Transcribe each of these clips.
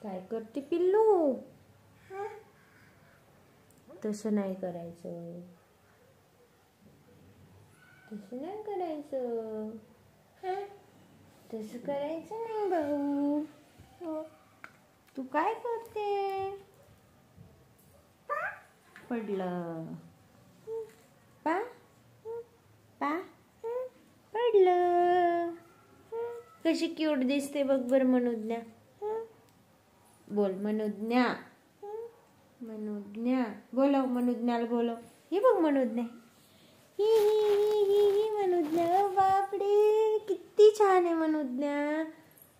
काय करते पिल्लू? तसं नाही करायचं, तसं नाही करायचं, तसं करायचं नाही भाऊ. तू काय करते? पडलं पा पा पडलं. कशी क्यूट दिसते बघ बरं मनोज्ञा. बोल मनोज्ञा, मनोज्ञा बोलव, मनोज्ञाला बोलव. हे बघ मनोज्ञा, ही ही ही ही ही मनोज्ञा. बापरे किती छान आहे मनोज्ञा.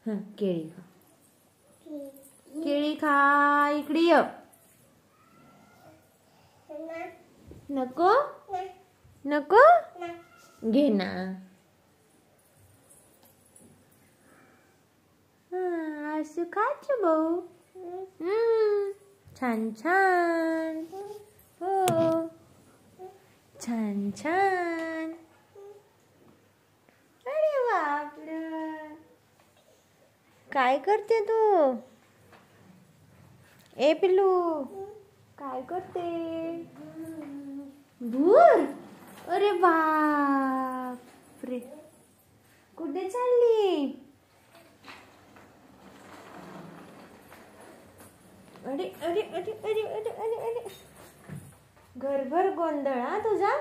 हं, केळी खा, केळी खा. इकडे ये. नको नको, घे ना. असं खायचं भाऊ. छान छान. हो छान छान. अरे बापरे काय करते तू? ए पिल्लू काय करते? भूर. अरे बाप रे, कुठे चालली? अरे अरे अरे अरे अरे अरे अरे, घरभर गोंधळ हा तुझा.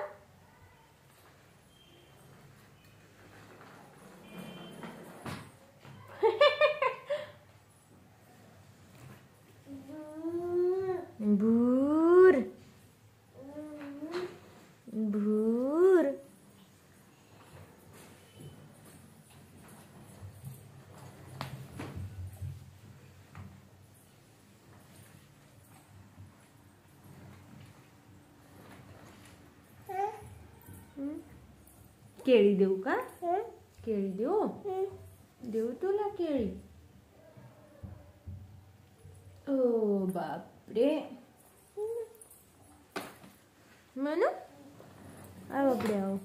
भूर भूर. केळी देऊ का? केळी देऊ? देऊ तुला केळी? ओ बापरे, म्हणू बापरे, अहो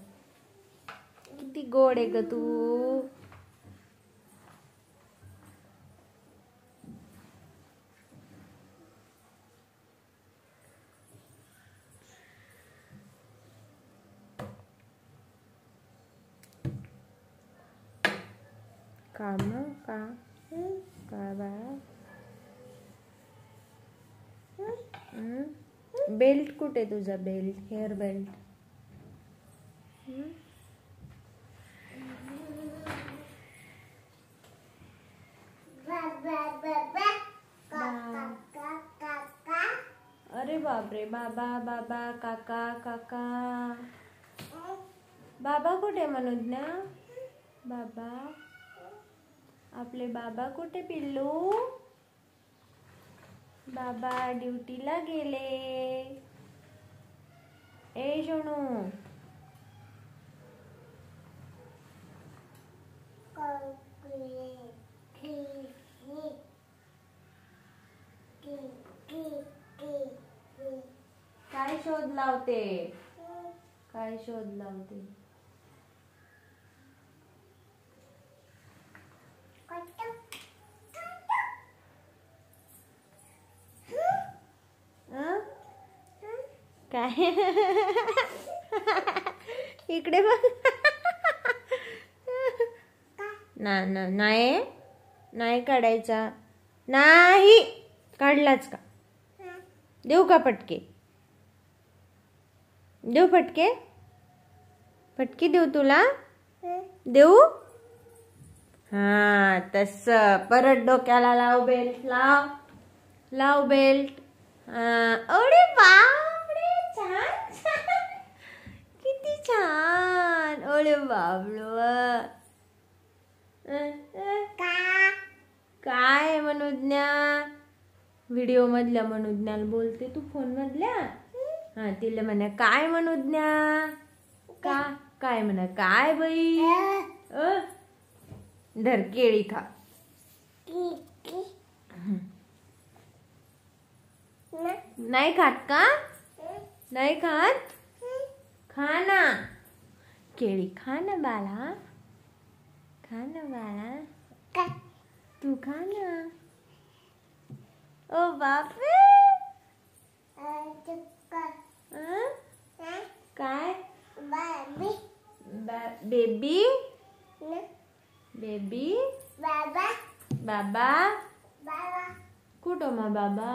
किती गोड आहे ग तू. का मग का काय बाळा? बेल्ट कुठे तुझा? Belt, hair belt. अरे बापरे, बाबा बाबा काका काका. बाबा कुठे मनोज्ञा? बाबा, आपले बाबा कुठे पिल्लू? बाबा ड्युटीला गेले. ए सोनू, काय शोध लावते? काय शोध लावते? काय इकडे बघ. ना ना नाही, नाही काढायचा. नाही काढलाच का? देऊ का फटके? देऊ फटके? फटके देऊ तुला? देऊ? हा तस. परत डोक्याला लाव बेल्ट. लाव लाव बेल्ट. अरे बापरे, छान छान, किती छान. अरे बाबलो, काय मनोज्ञा? व्हिडिओ मधल्या मनोज्ञाला बोलते तू, फोन मधल्या. हा तिला म्हणा काय मनोज्ञा? का काय म्हणा काय बाई? धर केळी खा. नाही खात का? नाही खात? खा ना केळी, खा ना बाळा, खा ना बाळा, तू खा ना. ओ बापरे. काय बेबी बेबी बाबा कुठं मग बाबा